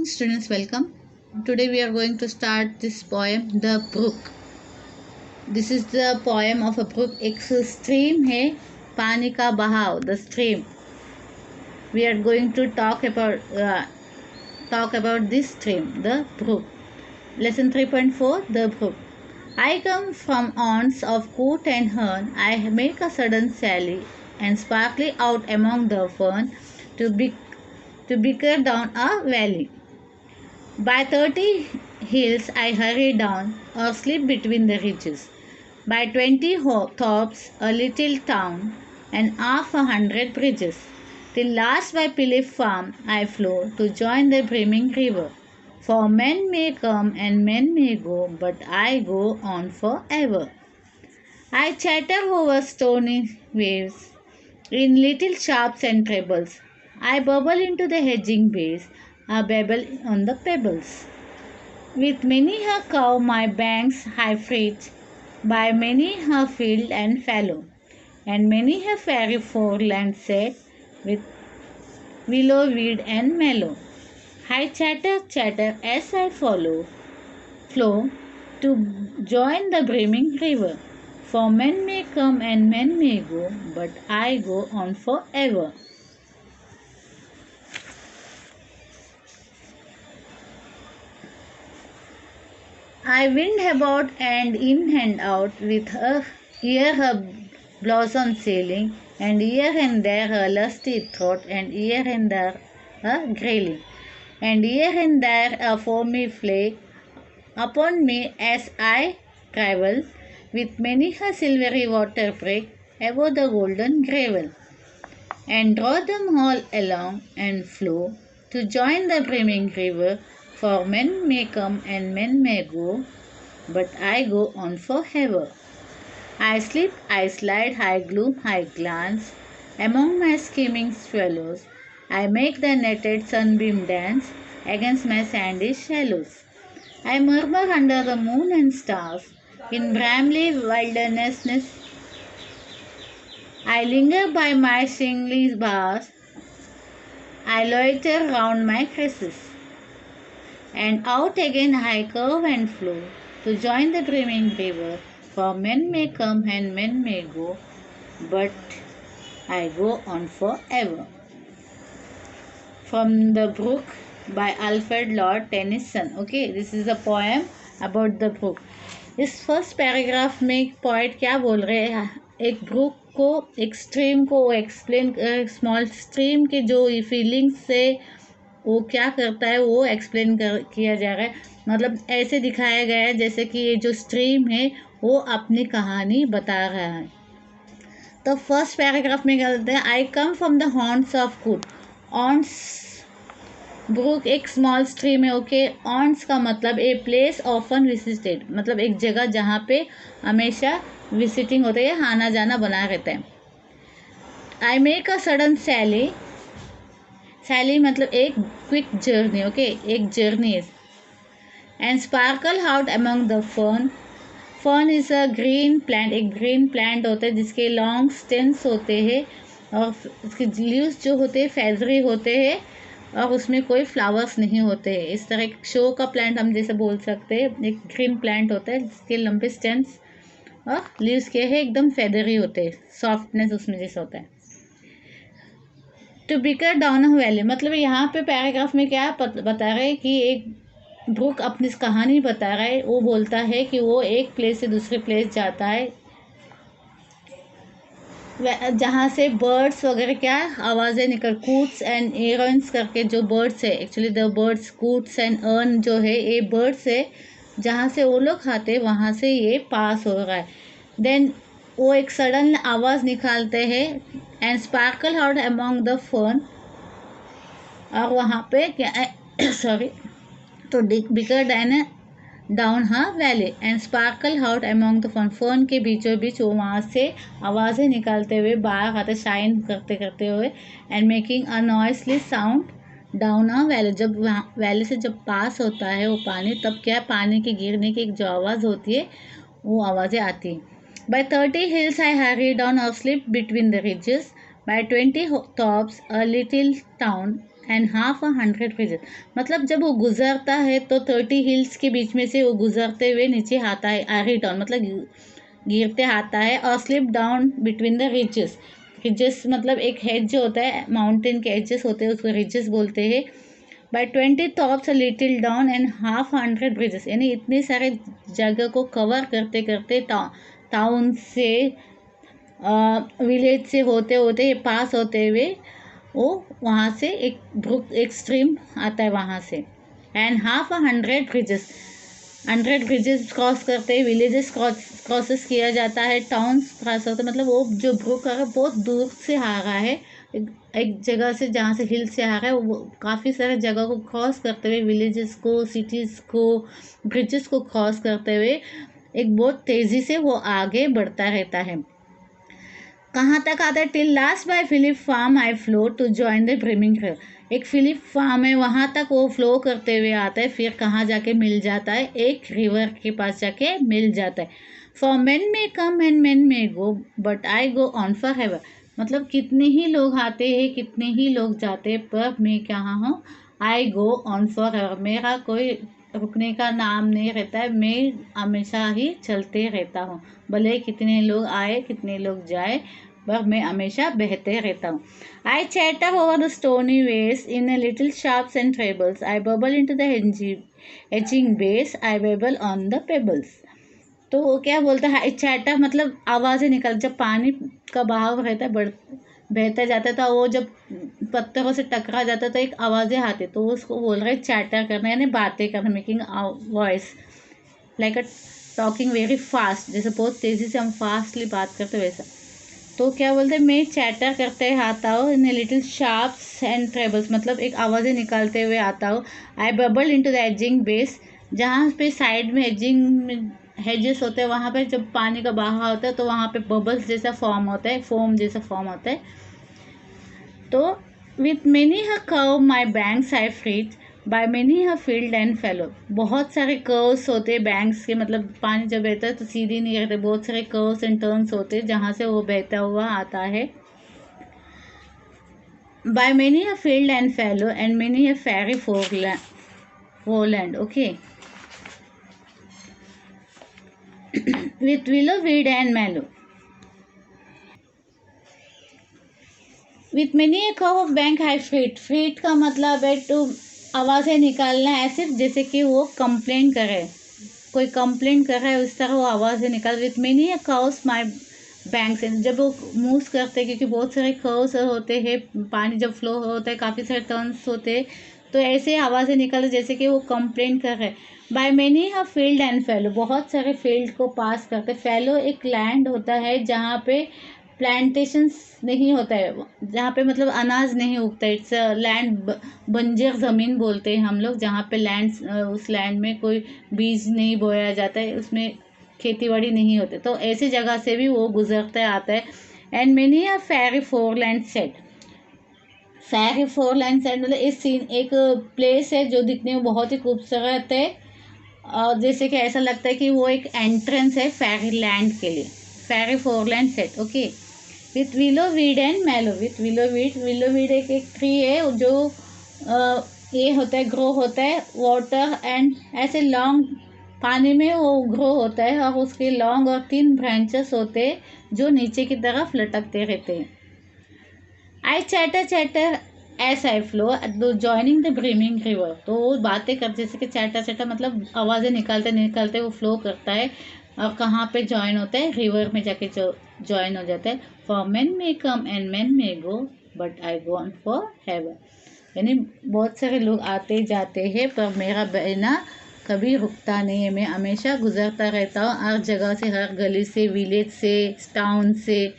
students, welcome. Today we are going to start this poem, The Brook. This is the poem of a brook. एक stream है, पानी का बहाव, the stream. We are going to talk about this stream, the brook. Lesson 3.4, The Brook. I come from haunts of coot and hern. I make a sudden sally and sparkly out among the fern to bicker down a valley. By 30 hills I hurry down, or slip between the ridges. By 20 tops a little town, and half 100 bridges. Till last by Pilif farm I flow to join the brimming river. For men may come and men may go, but I go on forever. I chatter over stony waves in little sharps and trebles. I bubble into the hedging bays, a babble on the pebbles. With many a cow my banks I freight, by many a field and fallow, and many a fairy foreland set with willow weed and mallow. I chatter as I flow to join the brimming river. For men may come and men may go, but I go on forever. I wind about and in and out with here her blossom sailing, and here and there a lusty throat, and here and there a grayling, and here and there a foamy flake upon me as I travel, with many a silvery water break above the golden gravel, and draw them all along and flow to join the brimming river. For men may come and men may go, but I go on forever. I slip, I slide, I gloom, I glance among my scheming swallows. I make the netted sunbeam dance against my sandy shallows. I murmur under the moon and stars in bramley wilderness. I linger by my shingly bars. I loiter round my crevices. And out again I curve and flow to join the brimming river. For men may come and men may go, but I go on forever. From The Brook by Alfred Lord Tennyson. Okay, this is a poem about the brook. इस first paragraph में poet क्या बोल रहे हैं, एक book को, एक stream को एक्सप्लेन, स्मॉल स्ट्रीम के जो फीलिंग्स से वो क्या करता है वो एक्सप्लेन किया जा रहा है. मतलब ऐसे दिखाया गया है जैसे कि ये जो स्ट्रीम है वो अपनी कहानी बता रहा है. तो फर्स्ट पैराग्राफ में क्या बोलते हैं, आई कम फ्रॉम द हॉर्न्स ऑफ कूट. ऑन्स ब्रुक एक स्मॉल स्ट्रीम है. ओके, ऑन्स का मतलब ए प्लेस ऑफन विजिटेड, मतलब एक जगह जहाँ पे हमेशा विजिटिंग होता है, आना जाना बना रहता है. आई मेक अ सडन सैली, सैली मतलब एक क्विक जर्नी. ओके, एक journey. And sparkle out among the fern. Fern is a green plant, एक ग्रीन प्लांट होता है जिसके लॉन्ग स्टेम्स होते हैं और उसके लीव्स जो होते हैं फेजरी होते हैं और उसमें कोई फ्लावर्स नहीं होते हैं. इस तरह एक शो का प्लांट हम जैसे बोल सकते हैं. एक ग्रीन प्लांट होता है जिसके लंबे स्टेम्स और लीव्स के हैं एकदम फेदरी होते हैं, सॉफ्टनेस उसमें जैसे होता है. To bicker down a valley, मतलब यहाँ पे पैराग्राफ में क्या बता रहे हैं कि एक ब्रुक अपनी कहानी बता रहा है. वो बोलता है कि वो एक प्लेस से दूसरे प्लेस जाता है जहाँ से बर्ड्स वगैरह क्या आवाज़ें निकल, कूट्स एंड एरन्स करके जो बर्ड्स है, actually the birds coots and hern जो है ये बर्ड्स है जहाँ से वो लोग खाते हैं, वहाँ से ये पास हो रहा है. देन वो एक सडन आवाज़ निकालते हैं and sparkle out among the fern, और वहाँ पे क्या सॉरी तो बिकर डाउन हाँ valley and sparkle out among the fern. Fern के बीचों बीच वो वहाँ से आवाज़ें निकालते हुए बाहर आते, शाइन करते करते हुए, and making a नॉइसली sound down a valley. जब वहाँ वैली से जब पास होता है वो पानी, तब क्या पानी के गिरने की एक जो आवाज़ होती है वो आवाज़ें आती हैं. By 30 hills I hurry down or slip between the ridges. By 20 tops a little town, and half 100 bridges, मतलब जब वो गुजरता है तो 30 हिल्स के बीच में से वो गुजरते हुए नीचे आता है, आरी डाउन मतलब गिरते आता है, और slip down between the ridges. Ridges मतलब एक हेज जो होता है, माउंटेन के एजेस होते हैं, उसको रिजेस बोलते हैं। By 20 tops little down and half 100 bridges, यानी इतने सारे जगह को कवर करते करते टाउन से विलेज से होते होते पास होते हुए वो वहाँ से एक ब्रुक एक स्ट्रीम आता है वहाँ से। And half 100 bridges, 100 bridges cross करते विलेजेस क्रॉसेस किया जाता है, टाउन्स क्रॉस होते, मतलब वो जो ब्रुक है बहुत दूर से आ रहा है, एक जगह से जहाँ से हिल से आ रहा है, वो काफ़ी सारे जगह को क्रॉस करते हुए, विलेजेस को, सिटीज़ को, ब्रिजेस को क्रॉस करते हुए एक बहुत तेज़ी से वो आगे बढ़ता रहता है। कहाँ तक आता है? Till last by Philip farm I flow to join the brimming river, एक फिलिप फार्म है वहाँ तक वो फ्लो करते हुए आता है, फिर कहाँ जाके मिल जाता है? एक रिवर के पास जाके मिल जाता है। फॉर मेन में कम एंड मेन में go but I go on for ever, मतलब कितने ही लोग आते हैं, कितने ही लोग जाते हैं, पर मैं कहाँ हूँ? आई गो ऑन फॉर एवर, मेरा कोई रुकने का नाम नहीं रहता है, मैं हमेशा ही चलते रहता हूँ, भले कितने लोग आए कितने लोग जाए, पर मैं हमेशा बहते रहता हूँ। I chatter over the stony ways in a little sharps and trebles, I bubble into the eddying bays, I babble on the pebbles. तो वो क्या बोलता है? चैटर मतलब आवाज़ें निकल, जब पानी का बहाव रहता है बहता जाता था, वो जब पत्थरों से टकरा जाता तो एक आवाज़ें आती, तो उसको बोल रहे चैटर करना, यानी बातें करना, making voice like a talking very fast, जैसे बहुत तेज़ी से हम फास्टली बात करते वैसा। तो क्या बोलते हैं? मैं चैटर करते आता हूँ in little sharps and trebles, मतलब एक आवाज़ें निकालते हुए आता हूँ। I bubble into the eddying bays, जहाँ पे साइड में एजिंग हेजेस होते हैं, वहाँ पे जब पानी का बहाव होता है तो वहाँ पे बबल्स जैसा फॉर्म होता है, फोम जैसा फॉर्म होता है। तो with many a curve my banks I fret by many a field and fallow, बहुत सारे कर्व्स होते हैं बैंक्स के, मतलब पानी जब बहता है तो सीधी नहीं रहते, बहुत सारे कर्व्स एंड टर्न्स होते हैं जहाँ से वो बहता हुआ आता है। By many a field and fallow and many a fairy foreland, okay. With willow weed and mallow, with many a curve of bank high fret, fret का मतलब है टू आवाज़ें निकालना, ऐसे जैसे कि वो कंप्लेंट करे, कोई कंप्लेंट कर रहा है उस तरह वो आवाज़ें निकाल। With many A curves my banks, जब वो मूव्स करते हैं, क्योंकि बहुत सारे कर्व्स होते हैं, पानी जब फ्लो होता है काफ़ी सारे टर्न्स होते हैं, तो ऐसे आवाज़ें निकालते जैसे कि वो कंप्लेंट कर रहे हैं। Bye many a field and फैलो, बहुत सारे फील्ड को पास करते। फैलो एक लैंड होता है जहाँ पे प्लांटेशंस नहीं होता है, जहाँ पे मतलब अनाज नहीं उगता है, इट्स लैंड, बंजर ज़मीन बोलते हैं हम लोग, जहाँ पे लैंड, उस लैंड में कोई बीज नहीं बोया जाता है, उसमें खेती बाड़ी नहीं होती, तो ऐसी जगह से भी वो गुजरते आता है। And many a fairy foreland set, fairy foreland set मतलब इस सीन एक प्लेस है जो दिखने में बहुत ही खूबसूरत है, और जैसे कि ऐसा लगता है कि वो एक एंट्रेंस है फेरी लैंड के लिए, fairy foreland set, okay. With willow weed and mallow, with willow weed एक ट्री है जो ये होता है, ग्रो होता है वाटर एंड ऐसे लॉन्ग पानी में वो ग्रो होता है, और उसके लॉन्ग और 3 ब्रांचेस होते हैं जो नीचे की तरफ लटकते रहते हैं। I chatter as I flow joining the brimming river, तो वो बातें कर, जैसे कि चैटर मतलब आवाज़ें निकालते निकालते वो फ्लो करता है, और कहाँ पे जॉइन होता है? रिवर में जाके जो जॉइन हो जाता है। For man may come and man may go but I go on for heaven, यानी बहुत सारे लोग आते जाते हैं पर मेरा बहना कभी रुकता नहीं है, मैं हमेशा गुजरता रहता हूँ हर जगह से, हर गली से, विलेज से, टाउन से,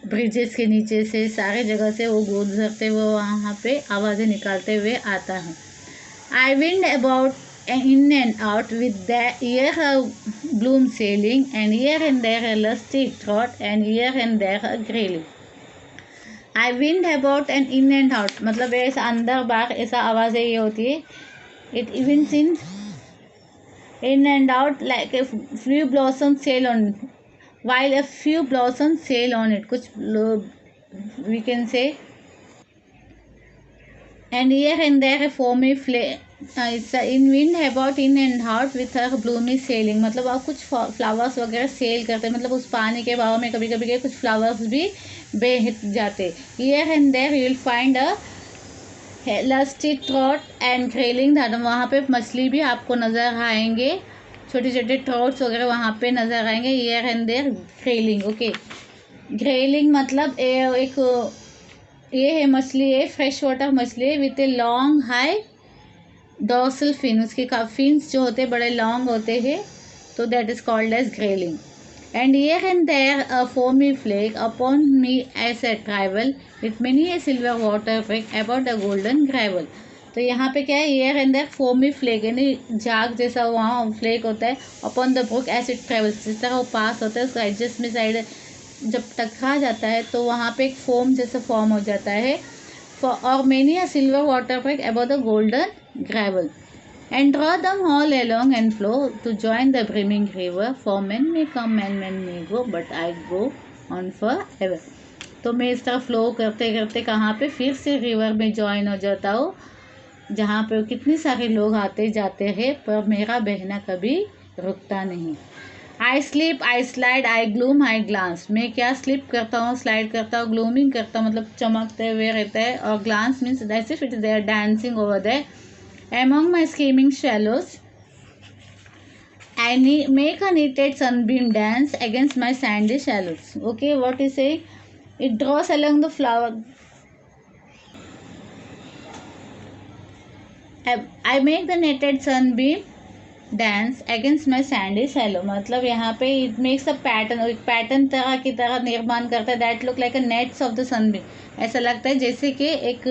ब्रिजेस के नीचे से, सारे जगह से वो गुजरते हुए वहाँ पे आवाज़ें निकालते हुए आता है। I wind about in and out with the here bloom sailing and here and there lusty trout and here and there grayling. I wind about and in and out मतलब ऐसा अंदर बाहर ऐसा आवाज़ें ये होती है। It events in and out like a few blossoms sail on, while a few blossoms sail on it, कुछ लोग we can say and here and there a foamy flake. It's in wind about in and out with her bloomy sailing. मतलब आप कुछ flowers वगैरह cell करते हैं, मतलब उस पानी के बहाव में कभी कभी कुछ फ्लावर्स भी बह जाते. Here and there you will find a lusty trout and grayling. वहाँ पे मछली भी आपको नज़र आएंगे, छोटे छोटे ट्राउट्स वगैरह वहाँ पे नज़र आएंगे. Here and there grayling. Okay, grayling मतलब एक ये है मछली है, फ्रेश वाटर मछली है with a long high dorsal fin. उसके फिन्स जो होते हैं बड़े लॉन्ग होते हैं, तो that is called as grayling. And here and there a foamy flake upon me as a travel with many a silver water flake about the golden gravel. तो यहाँ पे क्या है, here and there foamy flake यानी झाग जैसा वहाँ flake होता है. Upon the brook as it travels, जिस तरह वो पास होता है उसका एडजस्ट में साइड जब टकरा जाता है तो वहाँ पे एक फोम जैसा फॉर्म हो जाता है. और many a silver water flake about the golden gravel. And draw them all along and flow to join the brimming river, for men may come and men may go, but I go on forever. तो मैं इस तरह flow करते करते कहाँ पे फिर से रिवर में ज्वाइन हो जाता हूँ, जहाँ पे कितने सारे लोग आते जाते हैं, पर मेरा बहना कभी रुकता नहीं. आई स्लिप, आई स्लाइड, आई ग्लूम, आई ग्लांस. मैं क्या स्लिप करता हूँ, स्लाइड करता हूँ, ग्लूमिंग करता हूँ मतलब चमकते हुए रहता है, और glance means that's it is there dancing over there. Among my scheming shallows, I make a knitted sunbeam dance against my sandy shallows. Okay, what is saying? It draws along the flower. I make the knitted sunbeam dance against my sandy shallow. मतलब यहाँ पे it makes a pattern, एक pattern तरह की तरह निर्माण करता है. That look like a nets of the sunbeam. ऐसा लगता है जैसे कि एक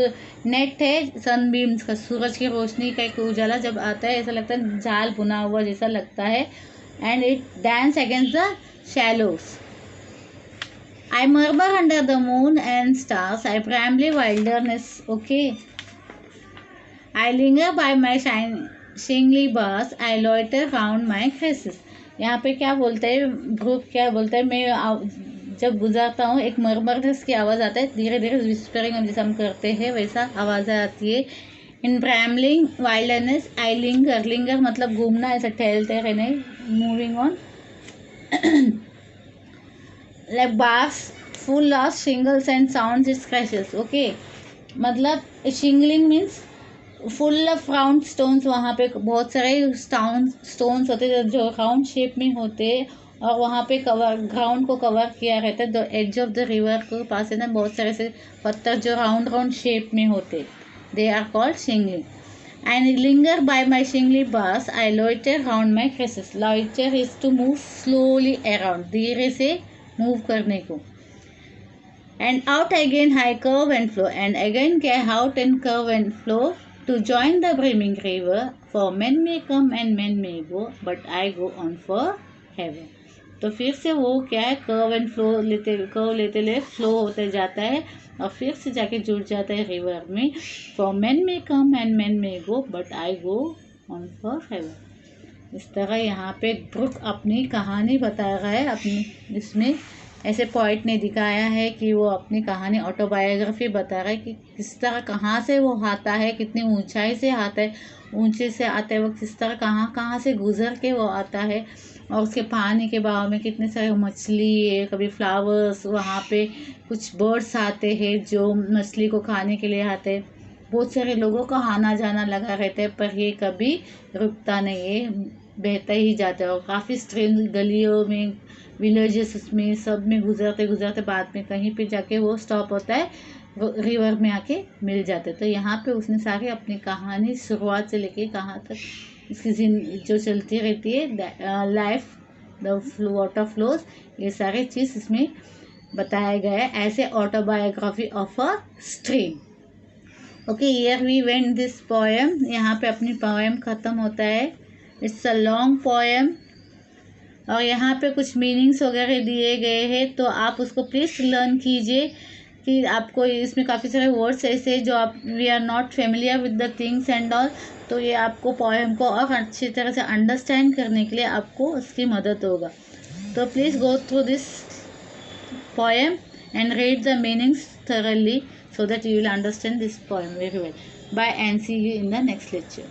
नेट है सनबीम्स का, सूरज की रोशनी का एक उजाला जब आता है ऐसा लगता है, जाल बुना हुआ जैसा लगता है. And it dance against the shallows. I murmur under the moon and stars, I brambly wilderness. Okay, I linger by my shingly bars, I loiter round my creases. यहाँ पे क्या बोलते हैं ग्रुप, क्या बोलता है, मैं जब गुजरता हूँ एक मरमरनेस की आवाज़ आता है, धीरे धीरे विस्परिंग हम जैसे हम करते हैं वैसा आवाज़ आती है. In brambling wildness I linger. Linger मतलब घूमना, ऐसा टहलते रहने. Moving on like bars full of shingles and sounds its crashes. Okay, मतलब shingling means full of round stones. वहाँ पे बहुत सारे स्टोन्स होते हैं जो राउंड शेप में होते हैं, और वहाँ पे कवर ग्राउंड को कवर किया रहता है. The edge of the river के पास है ना बहुत सारे से पत्थर जो राउंड राउंड शेप में होते, they are called shingling. And linger by my shingly bars, I loiter round my cresses. Loiter is to move slowly around, धीरे से मूव करने को. And out again high curve and flow, and again के out and curve and flow to join the brimming river, for men may come and men may go, but I go on forever. तो फिर से वो क्या है, curve and flow लेते flow होते जाता है, और फिर से जाके जुड़ जाता है रिवर में. For men may come and men may go, but I go on forever. इस तरह यहाँ पे ब्रुक अपनी कहानी बता रहा है. अपनी इसमें ऐसे पोइट ने दिखाया है कि वो अपनी कहानी ऑटोबायोग्राफी बता रहा है कि किस तरह कहाँ से वो आता है, कितनी ऊंचाई से आता है, ऊंचे से आते वक्त किस तरह कहाँ कहाँ से गुजर के वो आता है, और उसके पानी के बहाव में कितने सारे मछली है, कभी फ्लावर्स, वहाँ पे कुछ बर्ड्स आते हैं जो मछली को खाने के लिए आते हैं. बहुत सारे लोगों का आना जाना लगा रहता है, पर ये कभी रुकता नहीं है, बहता ही जाता है. और काफ़ी स्ट्रेन गलियों में, विलेजेस में, सब में गुजरते गुजरते बाद में कहीं पे जाके वो स्टॉप होता है, वो रिवर में आके मिल जाते. तो यहाँ पे उसने सारी अपनी कहानी शुरुआत से लेके कहाँ तक इसकी जो चलती रहती है, लाइफ द वाटर फ्लोज, ये सारी चीज़ इसमें बताया गया है ऐसे autobiography of a stream. Okay, here we went this poem. यहाँ पे अपनी पोएम ख़त्म होता है. इट्स अ लॉन्ग पोएम, और यहाँ पे कुछ मीनिंग्स वगैरह दिए गए हैं, तो आप उसको प्लीज़ लर्न कीजिए कि आपको इसमें काफ़ी सारे वर्ड्स ऐसे जो आप we are not familiar with the things and all, तो ये आपको पोएम को और अच्छी तरह से अंडरस्टैंड करने के लिए आपको उसकी मदद होगा. तो please go through this poem and read the meanings thoroughly so that you will understand this poem very well. Bye and see you in the next lecture.